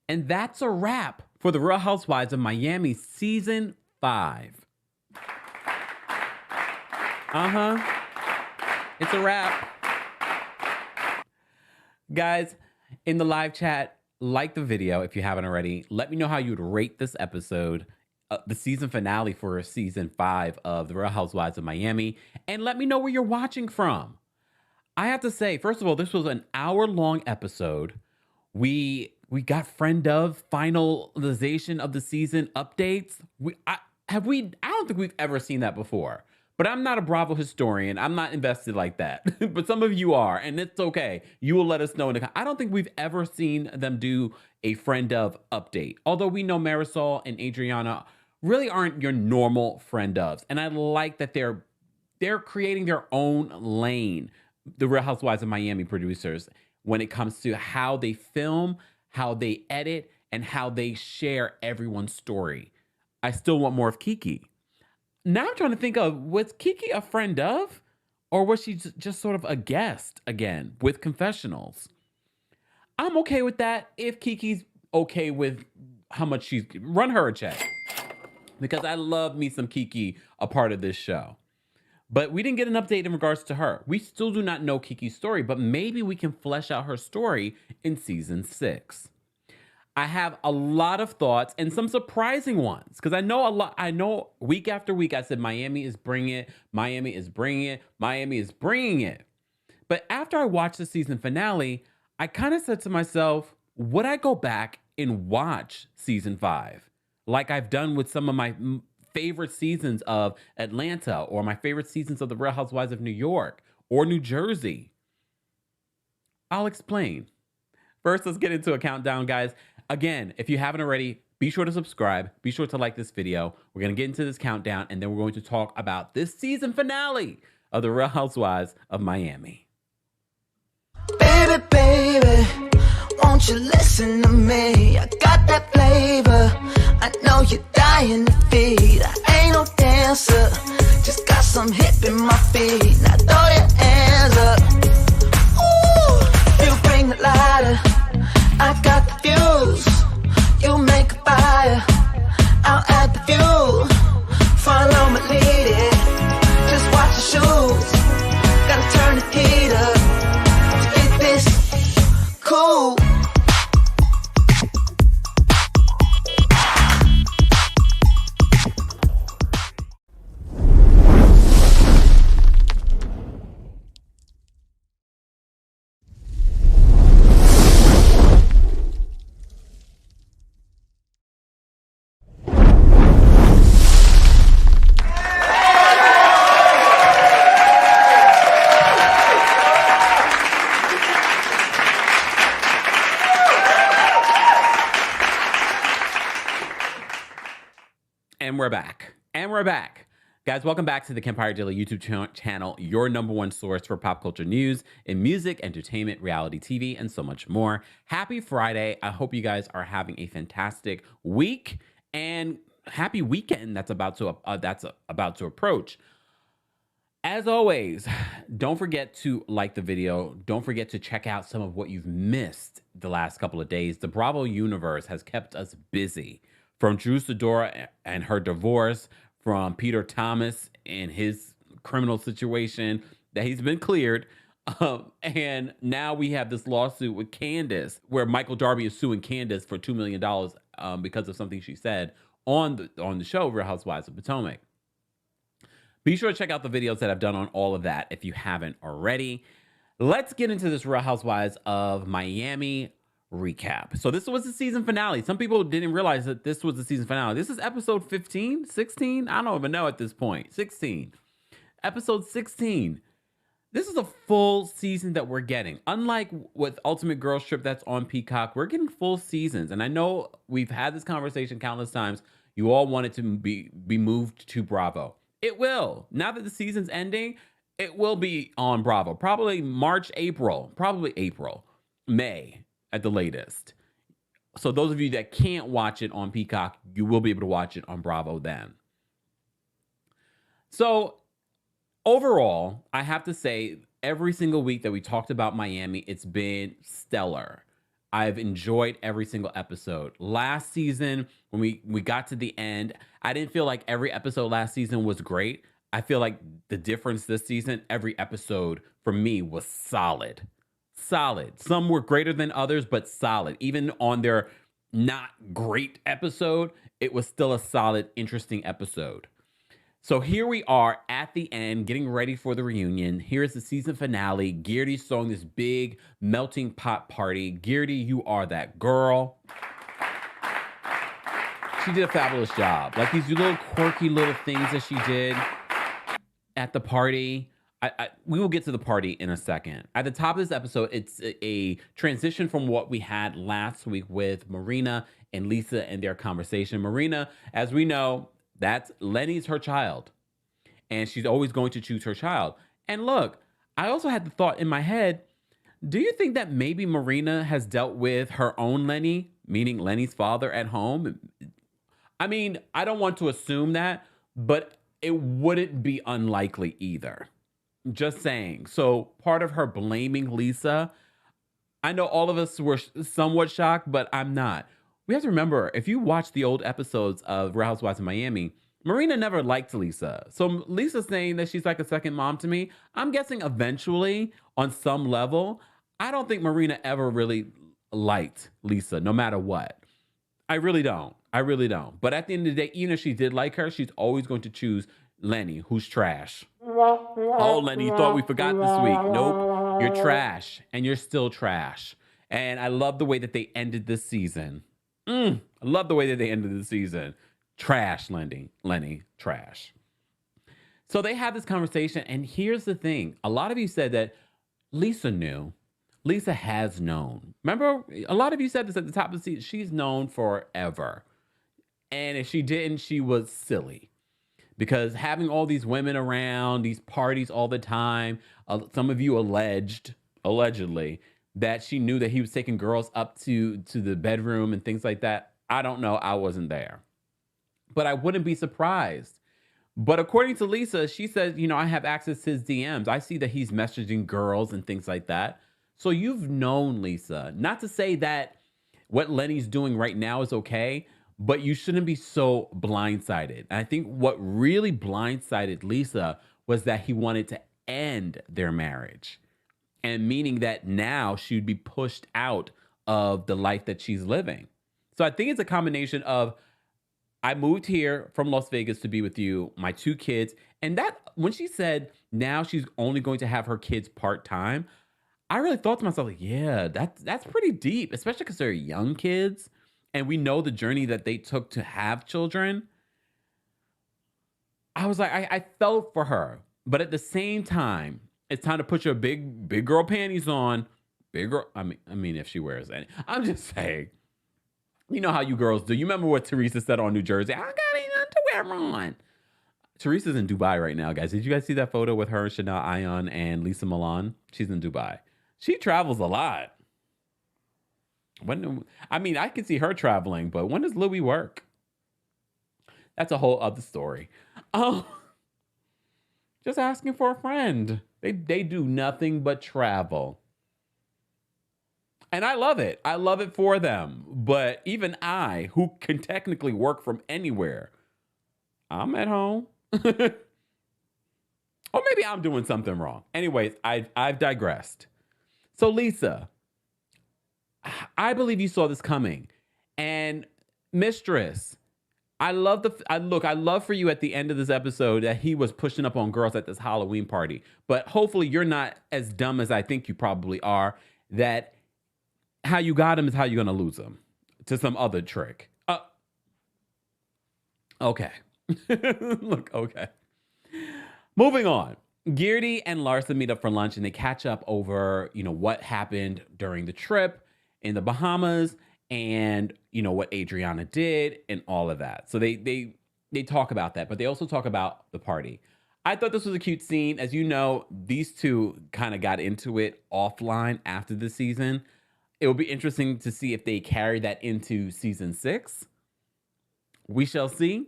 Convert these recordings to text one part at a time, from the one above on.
And that's a wrap for the Real Housewives of Miami Season 5. It's a wrap. Guys, in the live chat, like the video if you haven't already. Let me know how you would rate this episode, the season finale for Season 5 of the Real Housewives of Miami. And let me know where you're watching from. I have to say, first of all, this was an hour-long episode. We got friend of finalization of the season updates. I don't think we've ever seen that before. But I'm not a Bravo historian. I'm not invested like that. But some of you are, and it's okay. You will let us know. I don't think we've ever seen them do a friend of update. Although we know Marysol and Adriana really aren't your normal friend ofs. And I like that they're creating their own lane, the Real Housewives of Miami producers, when it comes to how they film, how they edit, and how they share everyone's story. I still want more of Kiki. Now I'm trying to think of, was Kiki a friend of? Or was she just sort of a guest again with confessionals? I'm okay with that if Kiki's okay with how much she's... Run her a check. Because I love me some Kiki a part of this show. But we didn't get an update in regards to her. We still do not know Kiki's story, but maybe we can flesh out her story in Season 6. I have a lot of thoughts and some surprising ones because I know week after week I said Miami is bringing it, Miami is bringing it, Miami is bringing it. But after I watched the season finale, I kind of said to myself, would I go back and watch Season 5 like I've done with some of my favorite seasons of Atlanta or my favorite seasons of the Real Housewives of New York or New Jersey? I'll explain. First, let's get into a countdown, guys. Again, if you haven't already, be sure to subscribe. Be sure to like this video. We're going to get into this countdown, and then we're going to talk about this season finale of The Real Housewives of Miami. Baby, baby, won't you listen to me? I got that flavor. I know you're dying to feed. I ain't no dancer, just got some hip in my feet. Now throw your hands up. Ooh, you bring the lighter. I got the fuse, you make a fire, I'll add the fuel, follow my lead, just watch the shoes, gotta turn the heat up, to get this cool. And we're back. Guys, welcome back to the Kempire Daily YouTube channel, your number one source for pop culture news in music, entertainment, reality TV, and so much more. Happy Friday. I hope you guys are having a fantastic week and happy weekend that's about to approach. As always, don't forget to like the video. Don't forget to check out some of what you've missed the last couple of days. The Bravo universe has kept us busy. From Drew Sidora and her divorce, from Peter Thomas and his criminal situation that he's been cleared. And now we have this lawsuit with Candace where Michael Darby is suing Candace for $2 million because of something she said on the show Real Housewives of Potomac. Be sure to check out the videos that I've done on all of that if you haven't already. Let's get into this Real Housewives of Miami recap. So this was the season finale. Some people didn't realize that this was the season finale. This is episode 15, 16. I don't even know at this point. 16. Episode 16. This is a full season that we're getting. Unlike with Ultimate Girls Trip that's on Peacock, we're getting full seasons. And I know we've had this conversation countless times. You all wanted to be moved to Bravo. It will. Now that the season's ending, it will be on Bravo. Probably March, April. Probably April. May. At the latest. So those of you that can't watch it on Peacock, you will be able to watch it on Bravo then. So overall, I have to say every single week that we talked about Miami, it's been stellar. I've enjoyed every single episode. Last season, when we got to the end, I didn't feel like every episode last season was great. I feel like the difference this season, every episode for me was solid. Solid. Some were greater than others, but solid. Even on their not great episode, it was still a solid, interesting episode. So here we are at the end, getting ready for the reunion. Here's the season finale. Guerdy's throwing this big melting pot party. Guerdy, you are that girl. She did a fabulous job. Like these little quirky little things that she did at the party. We will get to the party in a second. At the top of this episode, it's a transition from what we had last week with Marina and Lisa and their conversation. Marina, as we know, that's Lenny's her child, and she's always going to choose her child. And look, I also had the thought in my head, do you think that maybe Marina has dealt with her own Lenny, meaning Lenny's father at home? I mean, I don't want to assume that, but it wouldn't be unlikely either. Just saying. So part of her blaming Lisa, I know all of us were somewhat shocked, but I'm not. We have to remember, if you watch the old episodes of Real Housewives of Miami, Marina never liked Lisa. So Lisa's saying that she's like a second mom to me. I'm guessing eventually, on some level, I don't think Marina ever really liked Lisa, no matter what. I really don't. I really don't. But at the end of the day, even if she did like her, she's always going to choose Lenny, who's trash. Oh, Lenny, you thought we forgot this week. Nope. You're trash, and you're still trash. And I love the way that they ended this season. I love the way that they ended the season. Trash, Lenny, trash. So they have this conversation, and here's the thing. A lot of you said that Lisa knew. Lisa has known. Remember, a lot of you said this at the top of the season. She's known forever. And if she didn't, she was silly. Because having all these women around, these parties all the time, some of you allegedly, that she knew that he was taking girls up to the bedroom and things like that. I don't know. I wasn't there. But I wouldn't be surprised. But according to Lisa, she says, I have access to his DMs. I see that he's messaging girls and things like that. So you've known Lisa. Not to say that what Lenny's doing right now is okay, but you shouldn't be so blindsided. And I think what really blindsided Lisa was that he wanted to end their marriage. And meaning that now she'd be pushed out of the life that she's living. So I think it's a combination of, I moved here from Las Vegas to be with you, my 2 kids. And that when she said now she's only going to have her kids part-time, I really thought to myself, like, yeah, that's pretty deep, especially because they're young kids. And we know the journey that they took to have children. I was like, I felt for her. But at the same time, it's time to put your big girl panties on. Big girl, I mean, if she wears any. I'm just saying. You know how you girls do. You remember what Teresa said on New Jersey? I got any underwear on. Teresa's in Dubai right now, guys. Did you guys see that photo with her, Chanel Ayan, and Lisa Milan? She's in Dubai. She travels a lot. I can see her traveling, but when does Louis work? That's a whole other story. Oh, just asking for a friend. They do nothing but travel. And I love it. I love it for them. But even I, who can technically work from anywhere, I'm at home. Or maybe I'm doing something wrong. Anyways, I've digressed. So Lisa, I believe you saw this coming. And Mistress, I love for you at the end of this episode that he was pushing up on girls at this Halloween party. But hopefully you're not as dumb as I think you probably are, that how you got him is how you're going to lose him to some other trick. Okay. Look, okay. Moving on. Guerdy and Larsa meet up for lunch and they catch up over, what happened during the trip in the Bahamas and, what Adriana did and all of that. So they talk about that, but they also talk about the party. I thought this was a cute scene. As you know, these two kind of got into it offline after the season. It will be interesting to see if they carry that into season 6. We shall see.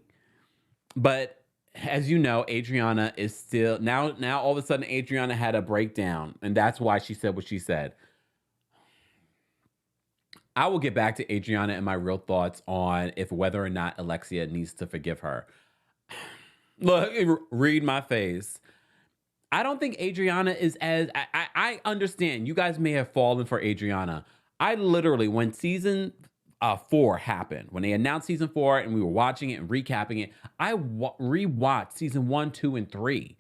But as you know, Adriana is still now all of a sudden Adriana had a breakdown, and that's why she said what she said. I will get back to Adriana and my real thoughts on if whether or not Alexia needs to forgive her. Look, read my face. I don't think Adriana is as I understand you guys may have fallen for Adriana. I literally, when season 4 happened, when they announced season 4 and we were watching it and recapping it, I rewatched season 1, 2, and 3.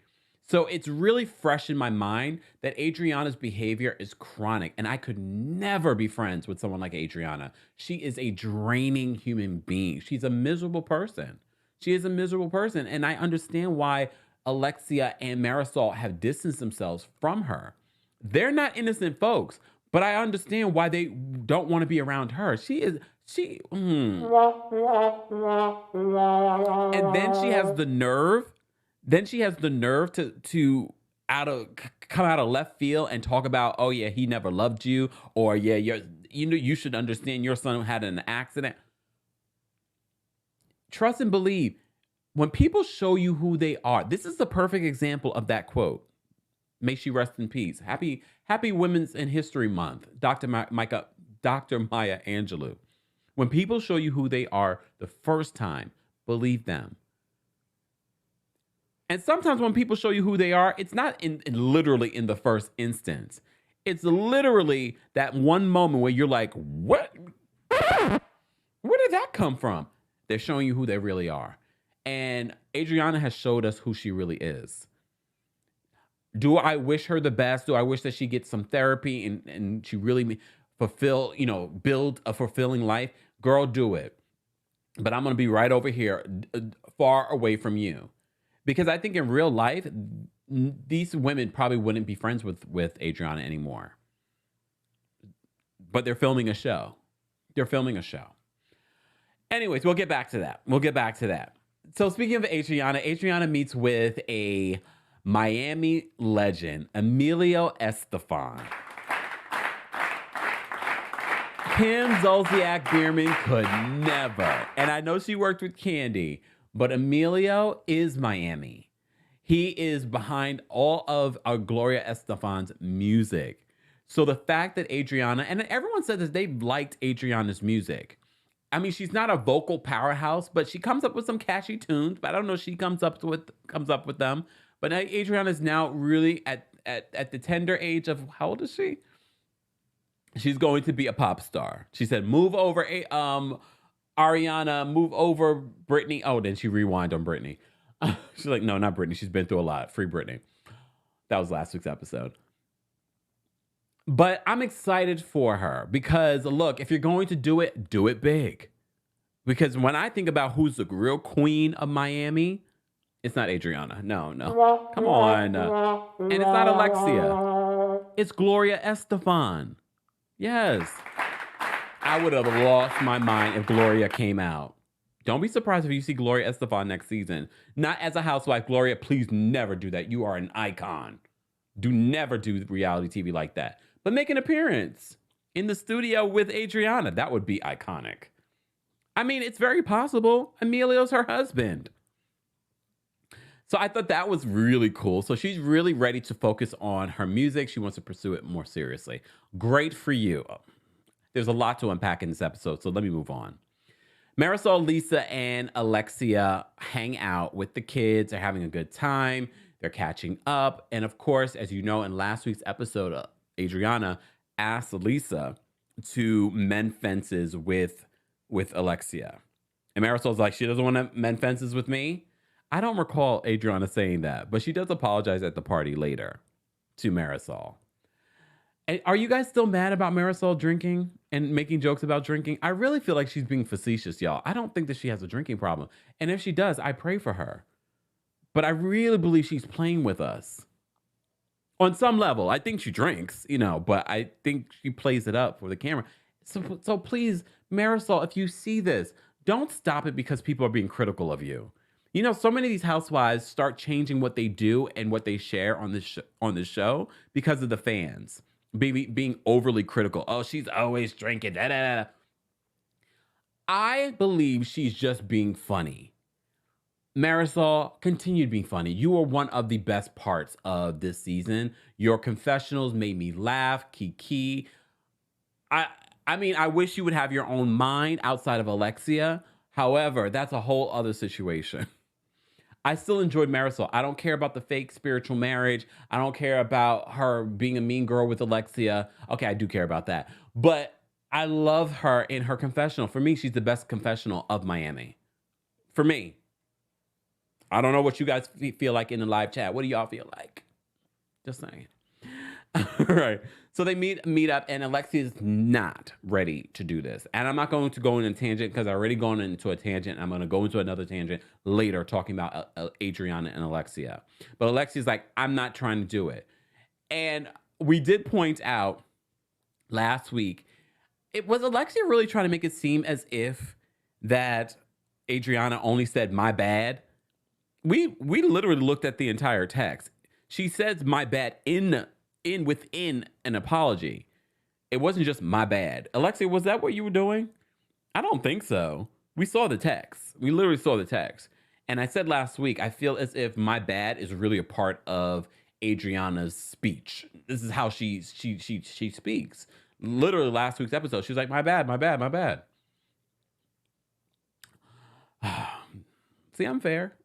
So it's really fresh in my mind that Adriana's behavior is chronic, and I could never be friends with someone like Adriana. She is a draining human being. She's a miserable person. She is a miserable person, and I understand why Alexia and Marysol have distanced themselves from her. They're not innocent folks, but I understand why they don't want to be around her. And then she has the nerve. To come out of left field and talk about, oh yeah, he never loved you, or yeah, you should understand your son had an accident. Trust and believe. When people show you who they are, this is the perfect example of that quote. May she rest in peace. Happy Women's in History Month, Dr. Maya Angelou. When people show you who they are the first time, believe them. And sometimes when people show you who they are, it's not literally in the first instance. It's literally that one moment where you're like, what? Where did that come from? They're showing you who they really are. And Adriana has showed us who she really is. Do I wish her the best? Do I wish that she gets some therapy and she really build a fulfilling life? Girl, do it. But I'm going to be right over here, far away from you. Because I think in real life, these women probably wouldn't be friends with Adriana anymore. But they're filming a show. Anyways, we'll get back to that. So speaking of Adriana meets with a Miami legend, Emilio Estefan. Kim Zolciak Biermann could never. And I know she worked with Candy, but Emilio is Miami. He is behind all of Gloria Estefan's music. So the fact that Adriana, and everyone said that they liked Adriana's music. I mean, she's not a vocal powerhouse, but she comes up with some catchy tunes. But I don't know if she comes up with them. But Adriana is now really at the tender age of, how old is she? She's going to be a pop star. She said, "Move over, Ariana. Move over, Britney." Oh, then she rewind on Britney. She's like, "No, not Britney. She's been through a lot. Free Britney." That was last week's episode. But I'm excited for her because, look, if you're going to do it big. Because when I think about who's the real queen of Miami, it's not Adriana. No. Come on. And it's not Alexia. It's Gloria Estefan. Yes. I would have lost my mind if Gloria came out. Don't be surprised if you see Gloria Estefan next season. Not as a housewife. Gloria, please never do that. You are an icon. Do never do reality TV like that. But make an appearance in the studio with Adriana. That would be iconic. I mean, it's very possible. Emilio's her husband. So I thought that was really cool. So she's really ready to focus on her music. She wants to pursue it more seriously. Great for you. There's a lot to unpack in this episode, so let me move on. Marysol, Lisa, and Alexia hang out with the kids. They're having a good time. They're catching up. And of course, as you know, in last week's episode, Adriana asked Lisa to mend fences with Alexia. And Marysol's like, she doesn't want to mend fences with me? I don't recall Adriana saying that, but she does apologize at the party later to Marysol. And are you guys still mad about Marysol drinking and making jokes about drinking? I really feel like she's being facetious, y'all. I don't think that she has a drinking problem. And if she does, I pray for her. But I really believe she's playing with us. On some level, I think she drinks, but I think she plays it up for the camera. So please, Marysol, if you see this, don't stop it because people are being critical of you. So many of these housewives start changing what they do and what they share on this show because of the fans being overly critical. Oh, she's always drinking. Da, da, da. I believe she's just being funny. Marysol, continue being funny. You are one of the best parts of this season. Your confessionals made me laugh. Kiki. I I mean, I wish you would have your own mind outside of Alexia. However, that's a whole other situation. I still enjoyed Marysol. I don't care about the fake spiritual marriage. I don't care about her being a mean girl with Alexia. Okay, I do care about that. But I love her in her confessional. For me, she's the best confessional of Miami. For me. I don't know what you guys feel like in the live chat. What do y'all feel like? Just saying. All right. So they meet up, and Alexia is not ready to do this. And I'm not going to go in a tangent because I already gone into a tangent. I'm going to go into another tangent later talking about Adriana and Alexia. But Alexia's like, I'm not trying to do it. And we did point out last week, it was Alexia really trying to make it seem as if that Adriana only said my bad. We literally looked at the entire text. She says my bad within an apology. It wasn't just my bad. Alexia, was that what you were doing? I don't think so. We saw the text. We literally saw the text. And I said last week, I feel as if my bad is really a part of Adriana's speech. This is how she speaks. Literally last week's episode, she was like, my bad, my bad, my bad. See, I'm fair.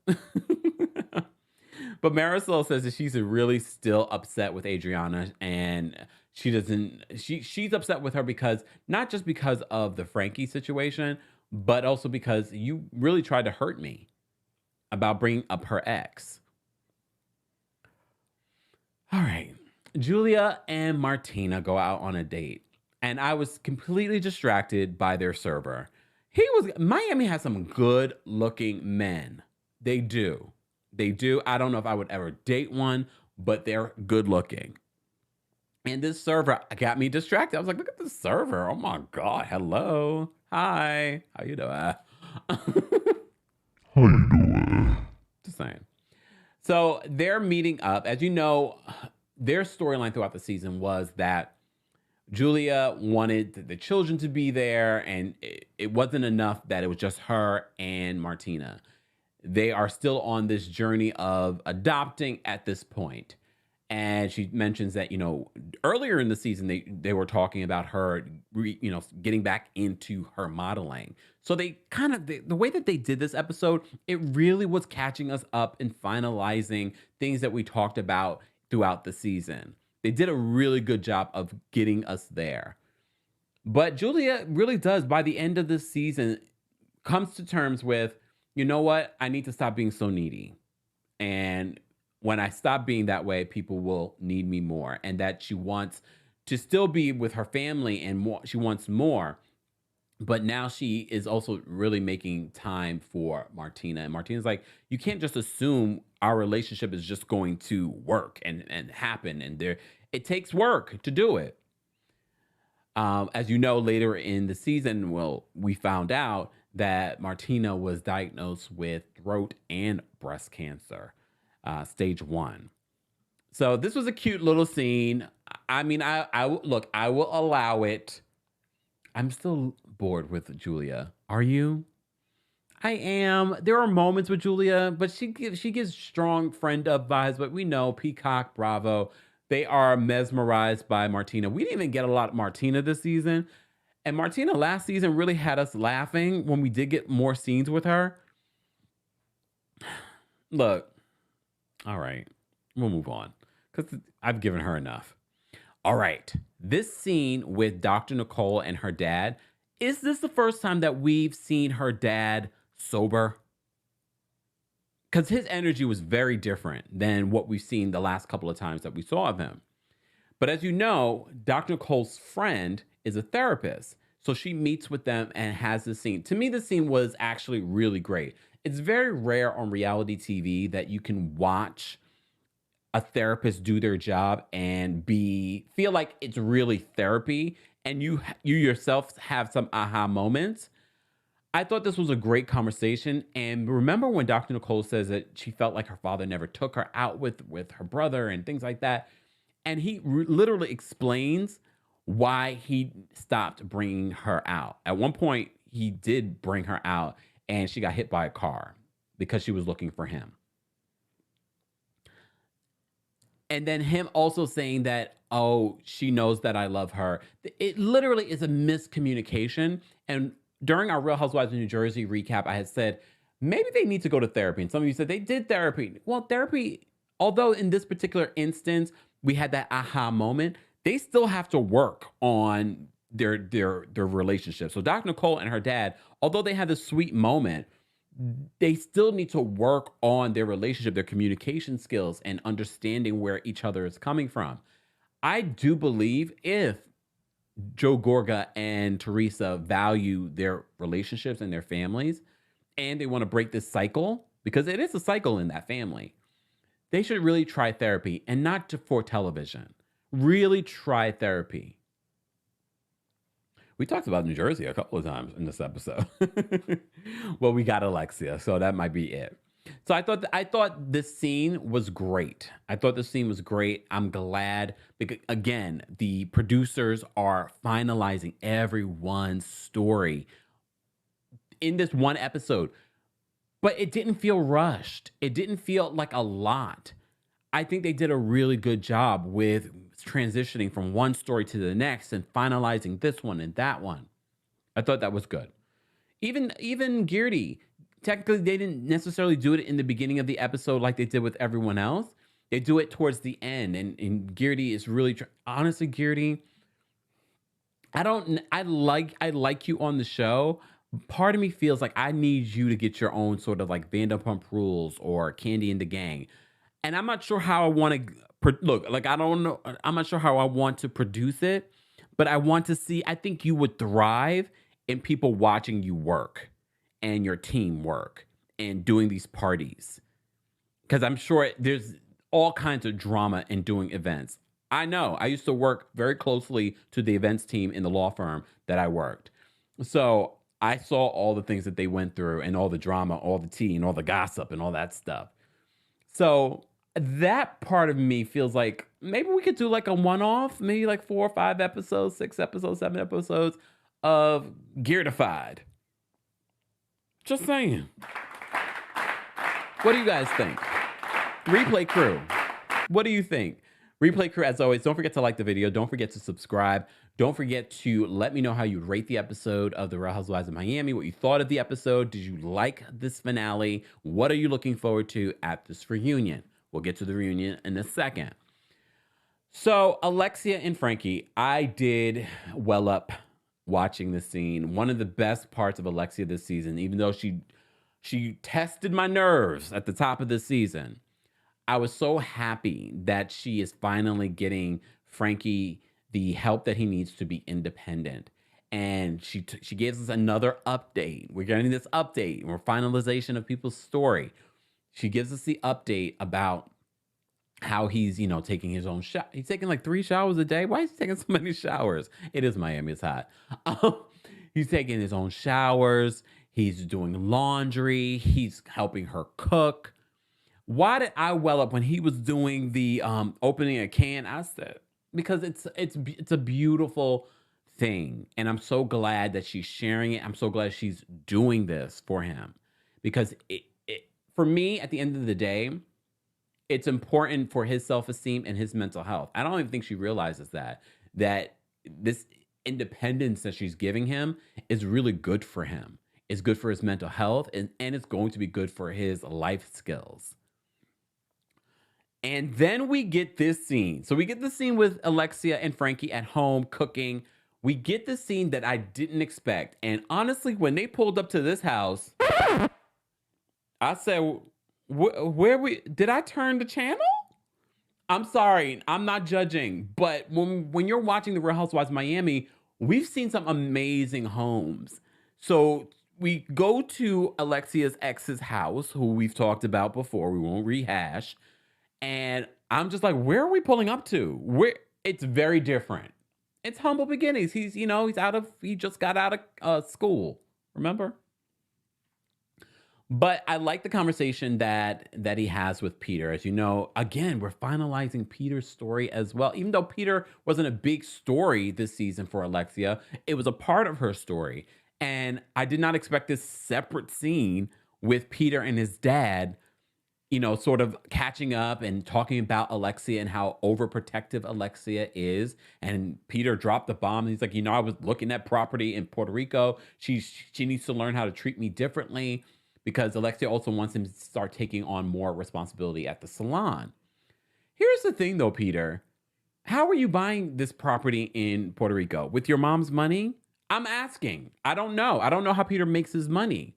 But Marysol says that she's really still upset with Adriana, and she's upset with her because not just because of the Frankie situation, but also because you really tried to hurt me about bringing up her ex. All right. Julia and Martina go out on a date, and I was completely distracted by their server. Miami has some good looking men. They do. They do. I don't know if I would ever date one, but they're good looking. And this server got me distracted. I was like, look at the server. Oh my God. Hello. Hi. How you doing? How you doing? Just saying. So they're meeting up. As you know, their storyline throughout the season was that Julia wanted the children to be there, and it wasn't enough that it was just her and Martina. They are still on this journey of adopting at this point. And she mentions that, earlier in the season, they were talking about her, getting back into her modeling. So they kind of, the way that they did this episode, it really was catching us up and finalizing things that we talked about throughout the season. They did a really good job of getting us there. But Julia really does, by the end of this season, comes to terms with, you know what? I need to stop being so needy. And when I stop being that way, people will need me more. And that she wants to still be with her family and more. She wants more. But now she is also really making time for Martina. And Martina's like, you can't just assume our relationship is just going to work and happen. And it takes work to do it. As you know, later in the season, we found out that Martina was diagnosed with throat and breast cancer, stage 1. So this was a cute little scene. I mean, I will allow it. I'm still bored with Julia. Are you? I am. There are moments with Julia, but she gives strong friend up vibes. But we know Peacock, Bravo, they are mesmerized by Martina. We didn't even get a lot of Martina this season. And Martina last season really had us laughing when we did get more scenes with her. Look, all right, we'll move on because I've given her enough. All right, this scene with Dr. Nicole and her dad, is this the first time that we've seen her dad sober? Because his energy was very different than what we've seen the last couple of times that we saw of him. But as you know, Dr. Nicole's friend is a therapist. So she meets with them and has this scene. To me, the scene was actually really great. It's very rare on reality TV that you can watch a therapist do their job and feel like it's really therapy and you yourself have some aha moments. I thought this was a great conversation. And remember when Dr. Nicole says that she felt like her father never took her out with her brother and things like that. And he literally explains why he stopped bringing her out. At one point, he did bring her out and she got hit by a car because she was looking for him. And then him also saying that oh, she knows that I love her. It literally is a miscommunication. And during our Real Housewives of New Jersey recap, I had said, maybe they need to go to therapy. And some of you said they did therapy. Well, therapy, although in this particular instance, we had that aha moment, they still have to work on their relationship. So Dr. Nicole and her dad, although they had this sweet moment, they still need to work on their relationship, their communication skills, and understanding where each other is coming from. I do believe if Joe Gorga and Teresa value their relationships and their families, and they want to break this cycle, because it is a cycle in that family, they should really try therapy, and not for television. Really try therapy. We talked about New Jersey a couple of times in this episode. Well, we got Alexia, so that might be it. So I thought this scene was great. I thought the scene was great. I'm glad because again, the producers are finalizing everyone's story in this one episode. But it didn't feel rushed. It didn't feel like a lot. I think they did a really good job with transitioning from one story to the next and finalizing this one and that one. I thought that was good. Even Guerdy, technically they didn't necessarily do it in the beginning of the episode like they did with everyone else. They do it towards the end, and Guerdy is really honestly, Guerdy, I like you on the show. Part of me feels like I need you to get your own sort of like Vanderpump Rules or Candy and the Gang. And I'm not sure how I want to look, like, I don't know. I'm not sure how I want to produce it, but I want to see, I think you would thrive in people watching you work and your team work and doing these parties. Because I'm sure there's all kinds of drama in doing events. I know. I used to work very closely to the events team in the law firm that I worked. So I saw all the things that they went through and all the drama, all the tea and all the gossip and all that stuff. So that part of me feels like maybe we could do like a one-off, maybe like 4 or 5 episodes, 6 episodes, 7 episodes of Geardified. Just saying. What do you guys think? Replay crew, what do you think? Replay crew, as always, don't forget to like the video. Don't forget to subscribe. Don't forget to let me know how you rate the episode of The Real Housewives of Miami, what you thought of the episode. Did you like this finale? What are you looking forward to at this reunion? We'll get to the reunion in a second. So Alexia and Frankie, I did well up watching this scene. One of the best parts of Alexia this season, even though she tested my nerves at the top of this season, I was so happy that she is finally getting Frankie the help that he needs to be independent. And she gives us another update. We're getting this update. We're finalization of people's story. She gives us the update about how he's, taking his own shower. He's taking like 3 showers a day. Why is he taking so many showers? It is Miami. It's hot. He's taking his own showers. He's doing laundry. He's helping her cook. Why did I well up when he was doing the opening a can? I said, because it's a beautiful thing. And I'm so glad that she's sharing it. I'm so glad she's doing this for him. Because for me, at the end of the day, it's important for his self-esteem and his mental health. I don't even think she realizes that this independence that she's giving him is really good for him. It's good for his mental health, and it's going to be good for his life skills. And then we get this scene. So we get the scene with Alexia and Frankie at home cooking. We get the scene that I didn't expect. And honestly, when they pulled up to this house, I said, did I turn the channel? I'm sorry, I'm not judging. But when you're watching The Real Housewives of Miami, we've seen some amazing homes. So we go to Alexia's ex's house, who we've talked about before. We won't rehash. And I'm just like, where are we pulling up to? It's very different. It's humble beginnings. He just got out of school. Remember? But I like the conversation that he has with Peter. As you know, again, we're finalizing Peter's story as well. Even though Peter wasn't a big story this season for Alexia, it was a part of her story. And I did not expect this separate scene with Peter and his dad, sort of catching up and talking about Alexia and how overprotective Alexia is. And Peter dropped the bomb. He's like, I was looking at property in Puerto Rico. She needs to learn how to treat me differently, because Alexia also wants him to start taking on more responsibility at the salon. Here's the thing though, Peter. How are you buying this property in Puerto Rico? With your mom's money? I'm asking. I don't know. I don't know how Peter makes his money.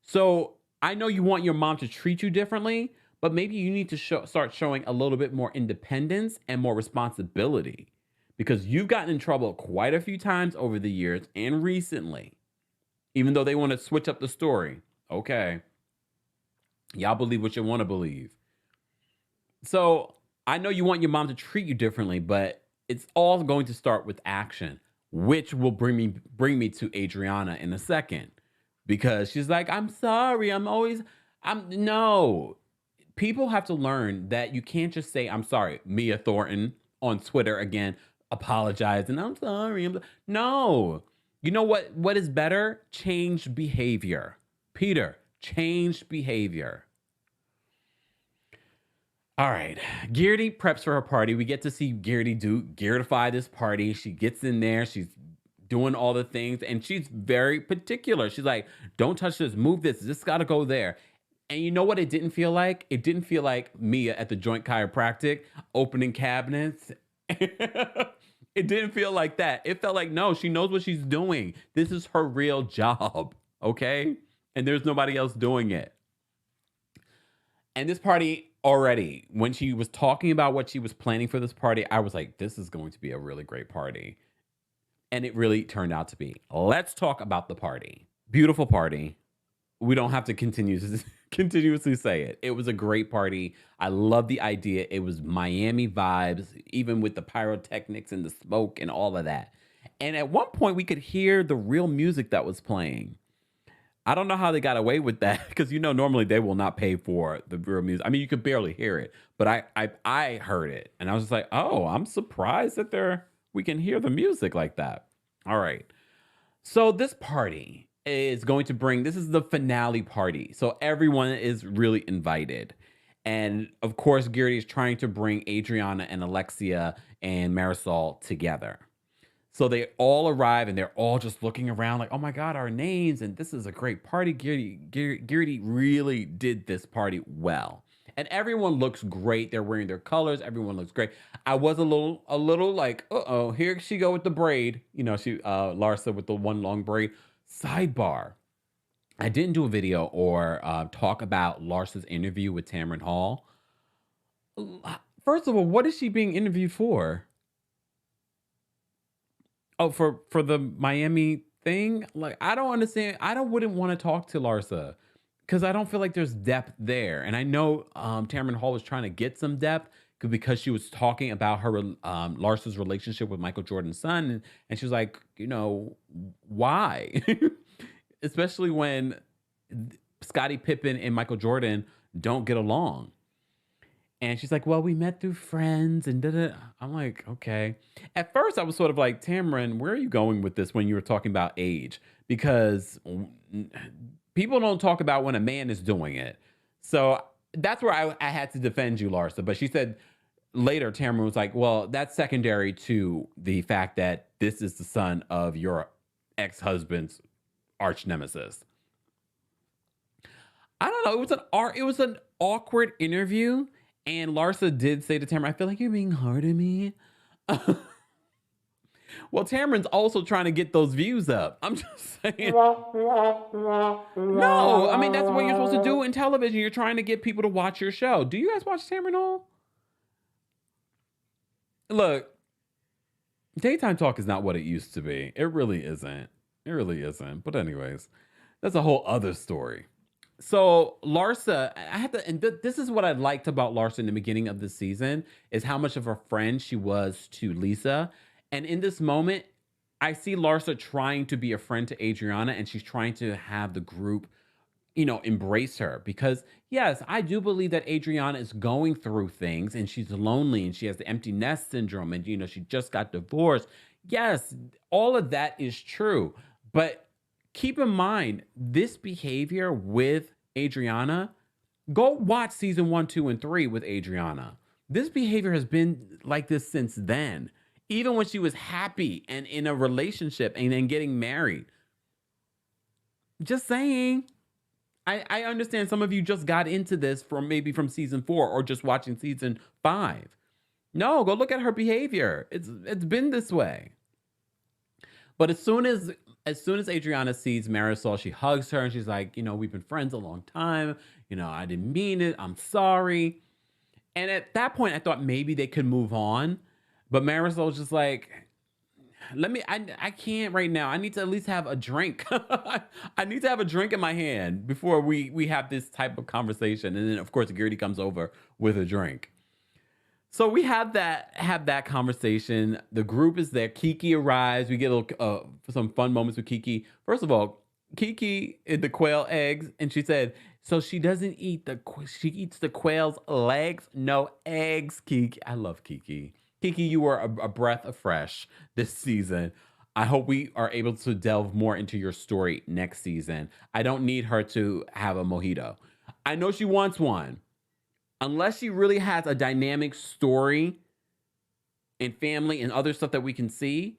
So I know you want your mom to treat you differently, but maybe you need to start showing a little bit more independence and more responsibility, because you've gotten in trouble quite a few times over the years and recently, even though they want to switch up the story. Okay. Y'all believe what you want to believe. So I know you want your mom to treat you differently, but it's all going to start with action, which will bring me to Adriana in a second, because she's like, I'm sorry. No. People have to learn that you can't just say, I'm sorry. Mia Thornton on Twitter again, apologizing. I'm sorry. No. You know what is better? Change behavior. Peter, change behavior. All right. Guerdy preps for her party. We get to see Guerdy Guerdify this party. She gets in there. She's doing all the things, and she's very particular. She's like, don't touch this, move this. This got to go there. And you know what it didn't feel like? It didn't feel like Mia at the joint chiropractic opening cabinets. It didn't feel like that. It felt like, no, she knows what she's doing. This is her real job, okay? And there's nobody else doing it. And this party already, when she was talking about what she was planning for this party, I was like, this is going to be a really great party. And it really turned out to be. Let's talk about the party. Beautiful party. We don't have to continuously say it. It was a great party. I love the idea. It was Miami vibes, even with the pyrotechnics and the smoke and all of that. And at one point, we could hear the real music that was playing. I don't know how they got away with that, because normally they will not pay for the real music. I mean, you could barely hear it, but I heard it, and I was just like, oh, I'm surprised that we can hear the music like that. All right. So this party is going to this is the finale party. So everyone is really invited. And of course, Guerdy is trying to bring Adriana and Alexia and Marysol together. So they all arrive and they're all just looking around like, oh my God, our names. And this is a great party. Guerdy really did this party well. And everyone looks great. They're wearing their colors. Everyone looks great. I was a little like, uh-oh, here she go with the braid. Larsa with the one long braid. Sidebar. I didn't do a video or talk about Larsa's interview with Tamron Hall. First of all, what is she being interviewed for? Oh, for the Miami thing? Like, I don't understand. Wouldn't want to talk to Larsa, because I don't feel like there's depth there. And I know Tamron Hall was trying to get some depth because she was talking about her Larsa's relationship with Michael Jordan's son. And she was like, why? Especially when Scottie Pippen and Michael Jordan don't get along. And she's like, well, we met through friends and da-da. I'm like, okay. At first, I was sort of like, Tamron, where are you going with this when you were talking about age? Because people don't talk about when a man is doing it. So that's where I had to defend you, Larsa. But she said later, Tamron was like, well, that's secondary to the fact that this is the son of your ex-husband's arch nemesis. I don't know. It was an awkward interview. And Larsa did say to Tamron, I feel like you're being hard on me. Well, Tamron's also trying to get those views up. I'm just saying. No, I mean, that's what you're supposed to do in television. You're trying to get people to watch your show. Do you guys watch Tamron Hall? Look, daytime talk is not what it used to be. It really isn't. It really isn't. But anyways, that's a whole other story. So Larsa, this is what I liked about Larsa in the beginning of the season, is how much of a friend she was to Lisa. And in this moment, I see Larsa trying to be a friend to Adriana, and she's trying to have the group, embrace her. Because yes, I do believe that Adriana is going through things, and she's lonely, and she has the empty nest syndrome, and she just got divorced. Yes, all of that is true. But keep in mind, this behavior with Adriana Go watch season 1, 2, and 3 with Adriana. This behavior has been like this since then. Even when she was happy and in a relationship and then getting married. Just saying. I understand some of you just got into this from season 4 or just watching season 5. No, go look at her behavior. It's been this way. But as soon as Adriana sees Marysol, she hugs her and she's like, we've been friends a long time. I didn't mean it. I'm sorry. And at that point, I thought maybe they could move on. But Marysol's just like, I can't right now. I need to at least have a drink. I need to have a drink in my hand before we have this type of conversation. And then, of course, Guerdy comes over with a drink. So we have that conversation. The group is there. Kiki arrives. We get some fun moments with Kiki. First of all, Kiki ate the quail eggs, and she said, so she doesn't eat she eats the quail's legs, no eggs, Kiki. I love Kiki. Kiki, you were a breath of fresh this season. I hope we are able to delve more into your story next season. I don't need her to have a mojito. I know she wants one. Unless she really has a dynamic story and family and other stuff that we can see,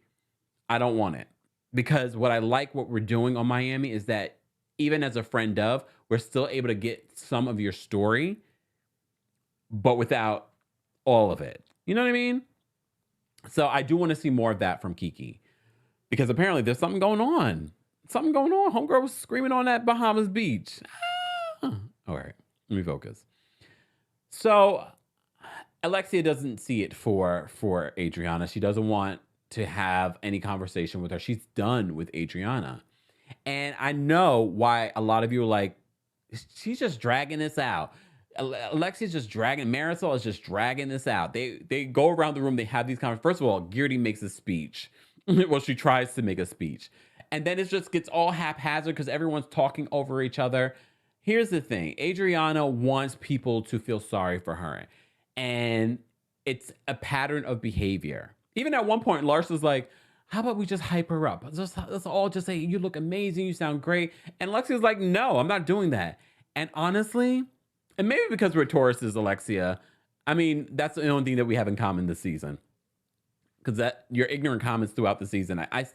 I don't want it. Because what we're doing on Miami is that even as a friend of, we're still able to get some of your story, but without all of it. You know what I mean? So I do want to see more of that from Kiki. Because apparently there's something going on. Homegirl was screaming on that Bahamas beach. All right, let me focus. So Alexia doesn't see it for Adriana. She doesn't want to have any conversation with her. She's done with Adriana. And I know why a lot of you are like, she's just dragging this out. Alexia's just dragging, Marysol is just dragging this out. They go around the room, they have these conversations. First of all, Guerdy makes a speech. Well, she tries to make a speech. And then it just gets all haphazard because everyone's talking over each other. Here's the thing. Adriana wants people to feel sorry for her. And it's a pattern of behavior. Even at one point, Lars was like, how about we just hype her up? Let's all just say, you look amazing, you sound great. And Alexia's like, no, I'm not doing that. And honestly, and maybe because we're Tauruses, Alexia, I mean, that's the only thing that we have in common this season. Because that your ignorant comments throughout the season, I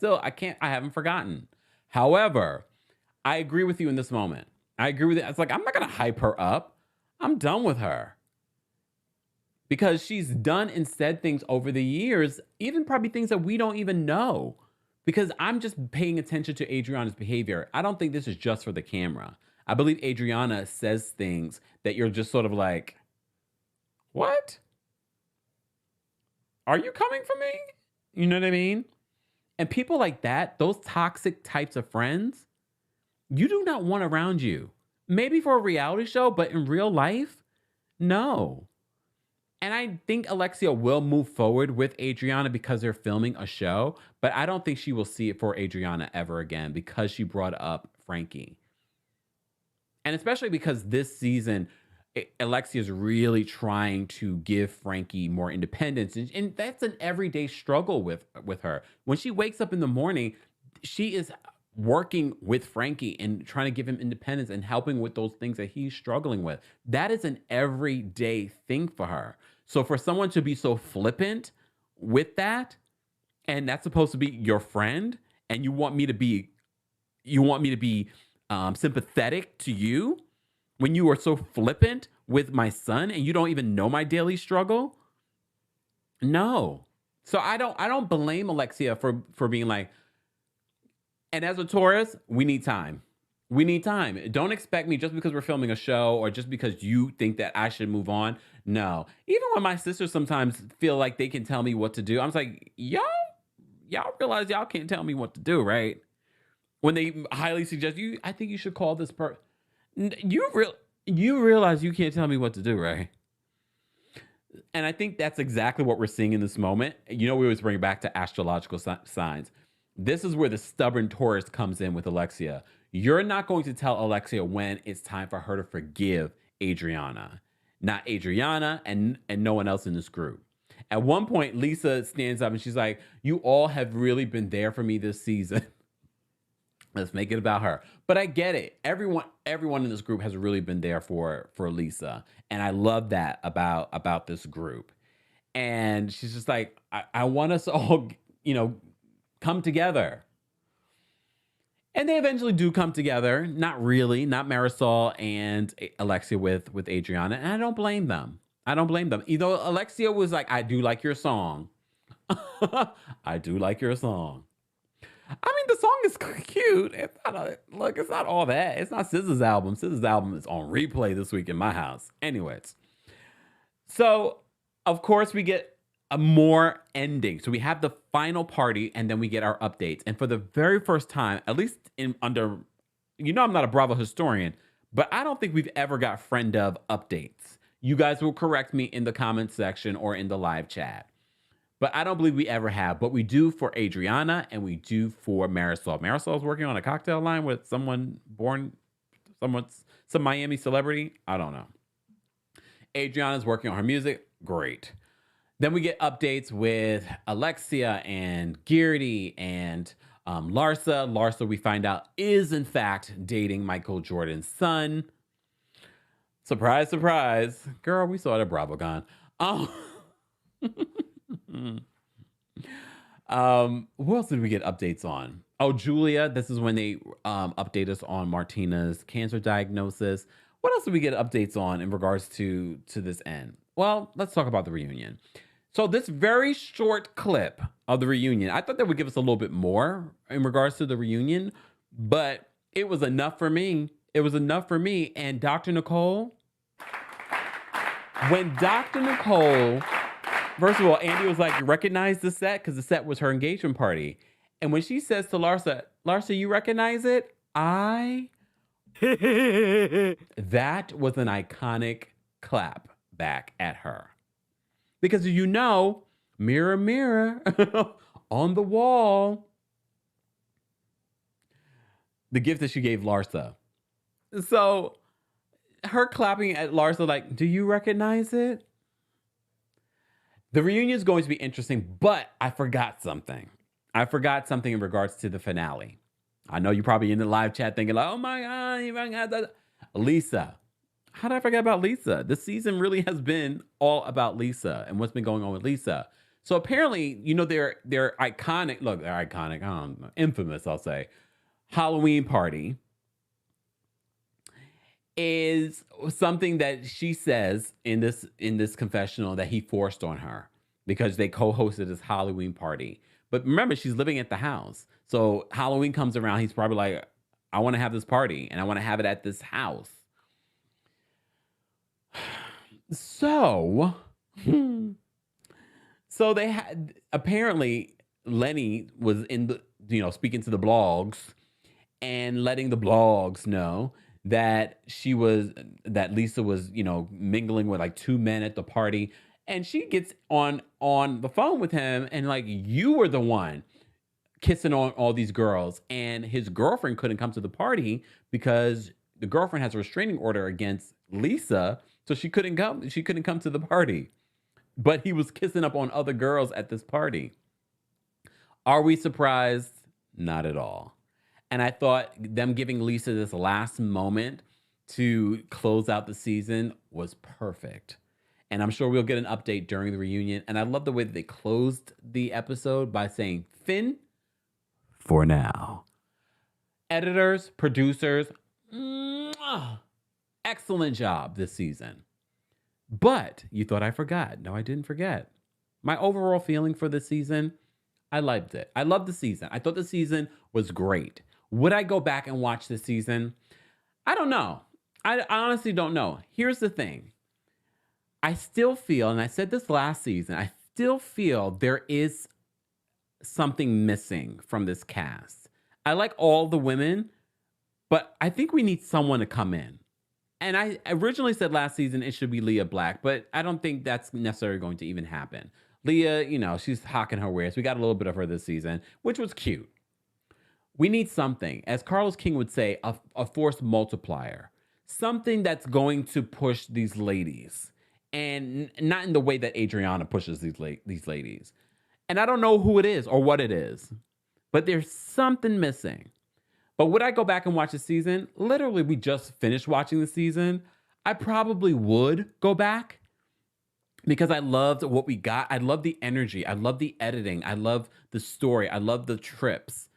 haven't forgotten. However, I agree with you in this moment. I agree with it. It's like, I'm not going to hype her up. I'm done with her. Because she's done and said things over the years, even probably things that we don't even know. Because I'm just paying attention to Adriana's behavior. I don't think this is just for the camera. I believe Adriana says things that you're just sort of like, what? Are you coming for me? You know what I mean? And people like that, those toxic types of friends, you do not want around you. Maybe for a reality show, but in real life, no. And I think Alexia will move forward with Adriana because they're filming a show, but I don't think she will see it for Adriana ever again because she brought up Frankie. And especially because this season, Alexia is really trying to give Frankie more independence. And that's an everyday struggle with her. When she wakes up in the morning, she is working with Frankie and trying to give him independence and helping with those things that he's struggling with. That is an everyday thing for her. So for someone to be so flippant with that, and that's supposed to be your friend, and you want me to be sympathetic to you when you are so flippant with my son and you don't even know my daily struggle? No. So I don't blame Alexia for being like, and as a Taurus, we need time. We need time. Don't expect me just because we're filming a show or just because you think that I should move on. No. Even when my sisters sometimes feel like they can tell me what to do, I'm just like, y'all realize y'all can't tell me what to do, right? When they highly suggest I think you should call this person. You realize you can't tell me what to do, right? And I think that's exactly what we're seeing in this moment. We always bring it back to astrological signs. This is where the stubborn Taurus comes in with Alexia. You're not going to tell Alexia when it's time for her to forgive Adriana. Not Adriana and no one else in this group. At one point, Lisa stands up and she's like, you all have really been there for me this season. Let's make it about her. But I get it. Everyone in this group has really been there for Lisa. And I love that about this group. And she's just like, I want us all, come together. And they eventually do come together. Not really, not Marysol and Alexia with Adriana. And I don't blame them. I don't blame them. Either Alexia was like, I do like your song. I do like your song. I mean, the song is cute. It's not all that. It's not SZA's album. SZA's album is on replay this week in my house. Anyways. So, of course, we get a more ending. So we have the final party, and then we get our updates. And for the very first time, at least I'm not a Bravo historian, but I don't think we've ever got friend of updates. You guys will correct me in the comment section or in the live chat. But I don't believe we ever have. But we do for Adriana, and we do for Marysol. Marysol is working on a cocktail line with some Miami celebrity. I don't know. Adriana's working on her music. Great. Then we get updates with Alexia and Guerdy and Larsa. Larsa, we find out, is in fact dating Michael Jordan's son. Surprise, surprise. Girl, we saw it at BravoCon. What else did we get updates on? Oh, Julia. This is when they update us on Martina's cancer diagnosis. What else did we get updates on in regards to this end? Well, let's talk about the reunion. So this very short clip of the reunion, I thought that would give us a little bit more in regards to the reunion, but it was enough for me. It was enough for me. And Dr. Nicole, when Dr. Nicole, first of all, Andy was like, you recognize the set? Because the set was her engagement party. And when she says to Larsa, you recognize it? That was an iconic clap back at her. Because mirror, mirror on the wall, the gift that she gave Larsa. So her clapping at Larsa like, do you recognize it? The reunion is going to be interesting, but I forgot something. In regards to the finale. I know you're probably in the live chat thinking like, oh my God, you forgot that. Lisa. How did I forget about Lisa? This season really has been all about Lisa and what's been going on with Lisa. So apparently, their iconic, they're iconic, infamous, I'll say, Halloween party is something that she says in this confessional that he forced on her because they co-hosted this Halloween party. But remember, she's living at the house. So Halloween comes around, he's probably like, I want to have this party and I want to have it at this house. So they had, apparently Lenny was in the, speaking to the blogs and letting the blogs know that Lisa was, mingling with like two men at the party. And she gets on the phone with him and like, you were the one kissing on all these girls. And his girlfriend couldn't come to the party because the girlfriend has a restraining order against Lisa. So she couldn't come. She couldn't come to the party. But he was kissing up on other girls at this party. Are we surprised? Not at all. And I thought them giving Lisa this last moment to close out the season was perfect. And I'm sure we'll get an update during the reunion. And I love the way that they closed the episode by saying, Finn, for now. Editors, producers, excellent job this season. But you thought I forgot. No, I didn't forget. My overall feeling for this season, I liked it. I loved the season. I thought the season was great. Would I go back and watch this season? I don't know. I honestly don't know. Here's the thing. I still feel, and I said this last season, I still feel there is something missing from this cast. I like all the women, but I think we need someone to come in. And I originally said last season it should be Leah Black, but I don't think that's necessarily going to even happen. Leah, she's hawking her wares. We got a little bit of her this season, which was cute. We need something, as Carlos King would say, a force multiplier. Something that's going to push these ladies. And not in the way that Adriana pushes these ladies. And I don't know who it is or what it is. But there's something missing. But would I go back and watch the season? Literally, we just finished watching the season. I probably would go back because I loved what we got. I love the energy. I love the editing. I love the story. I love the trips.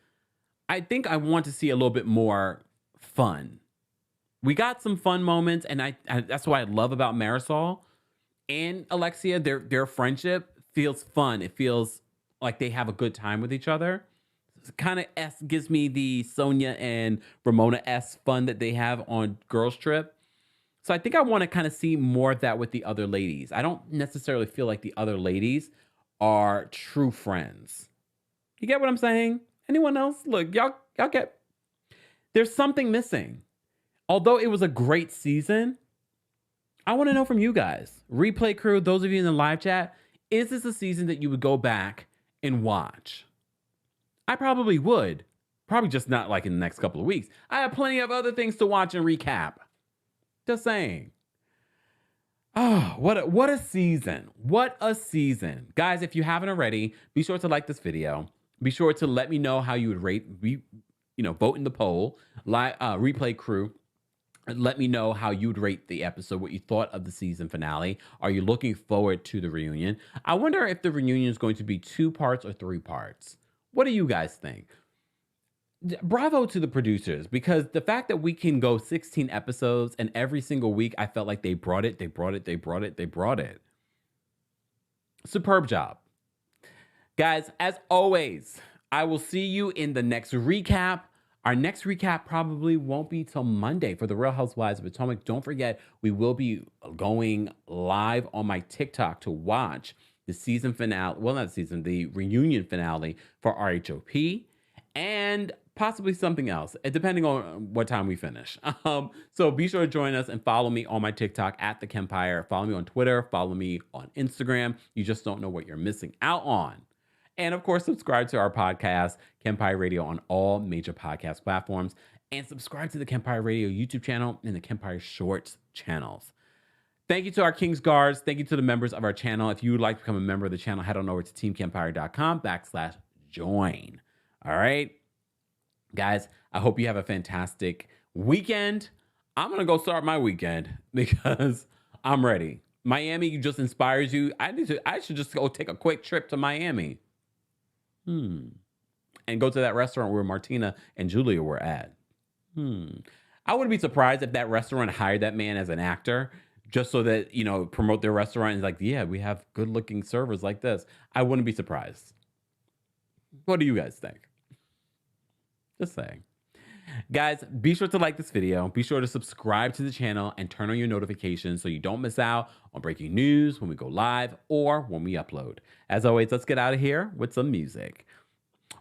I think I want to see a little bit more fun. We got some fun moments, and I that's what I love about Marysol and Alexia. Their friendship feels fun. It feels like they have a good time with each other. Kind of gives me the Sonia and Ramona fun that they have on Girls Trip. So I think I want to kind of see more of that with the other ladies. I don't necessarily feel like the other ladies are true friends. You get what I'm saying? Anyone else? Look, y'all get. There's something missing. Although it was a great season, I want to know from you guys. Replay crew, those of you in the live chat, is this a season that you would go back and watch? I probably would. Probably just not like in the next couple of weeks. I have plenty of other things to watch and recap. Just saying. Oh, what a season. What a season. Guys, if you haven't already, be sure to like this video. Be sure to let me know how you would rate, vote in the poll. Replay crew, let me know how you'd rate the episode, what you thought of the season finale. Are you looking forward to the reunion? I wonder if the reunion is going to be 2 parts or 3 parts. What do you guys think? Bravo to the producers, because the fact that we can go 16 episodes and every single week I felt like they brought it. Superb job. Guys, as always, I will see you in the next recap. Our next recap probably won't be till Monday for the Real Housewives of Potomac. Don't forget, we will be going live on my TikTok to watch the season finale. Well, not season, the reunion finale for RHOP and possibly something else, depending on what time we finish. So be sure to join us and follow me on my TikTok at TheKempire. Follow me on Twitter. Follow me on Instagram. You just don't know what you're missing out on. And of course, subscribe to our podcast, Kempire Radio, on all major podcast platforms. And subscribe to the Kempire Radio YouTube channel and the Kempire Shorts channels. Thank you to our Kings Guards. Thank you to the members of our channel. If you would like to become a member of the channel, head on over to teamkempire.com/join. All right. Guys, I hope you have a fantastic weekend. I'm going to go start my weekend because I'm ready. Miami just inspires you. I should just go take a quick trip to Miami. And go to that restaurant where Martina and Julia were at. I wouldn't be surprised if that restaurant hired that man as an actor just so that, promote their restaurant and like, yeah, we have good looking servers like this. I wouldn't be surprised. What do you guys think? Just saying. Guys, be sure to like this video. Be sure to subscribe to the channel and turn on your notifications so you don't miss out on breaking news when we go live or when we upload. As always, let's get out of here with some music.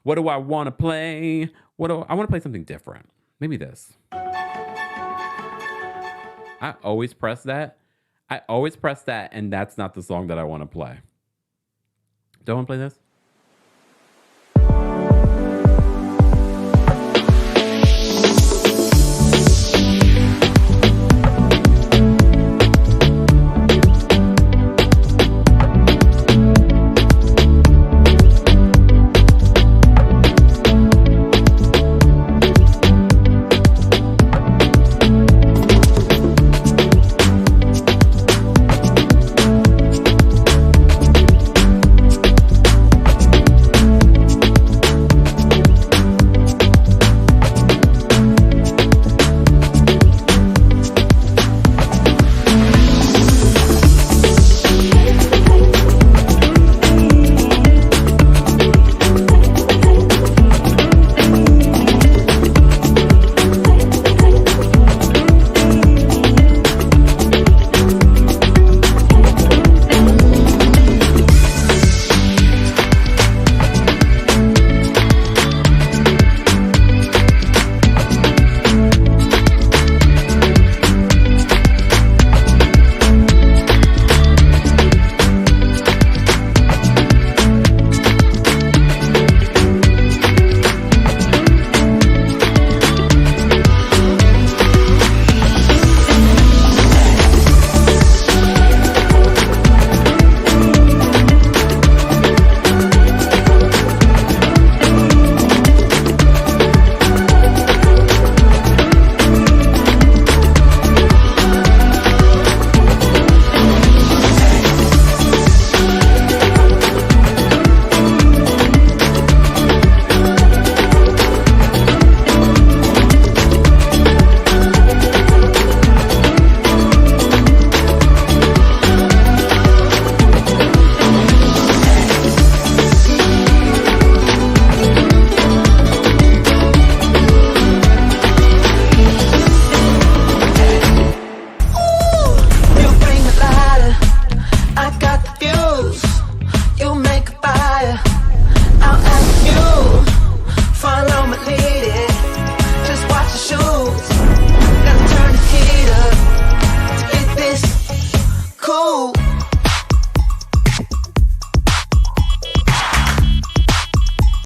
What do I want to play? I want to play something different. Maybe this. I always press that. And that's not the song that I want to play. Don't want to play this?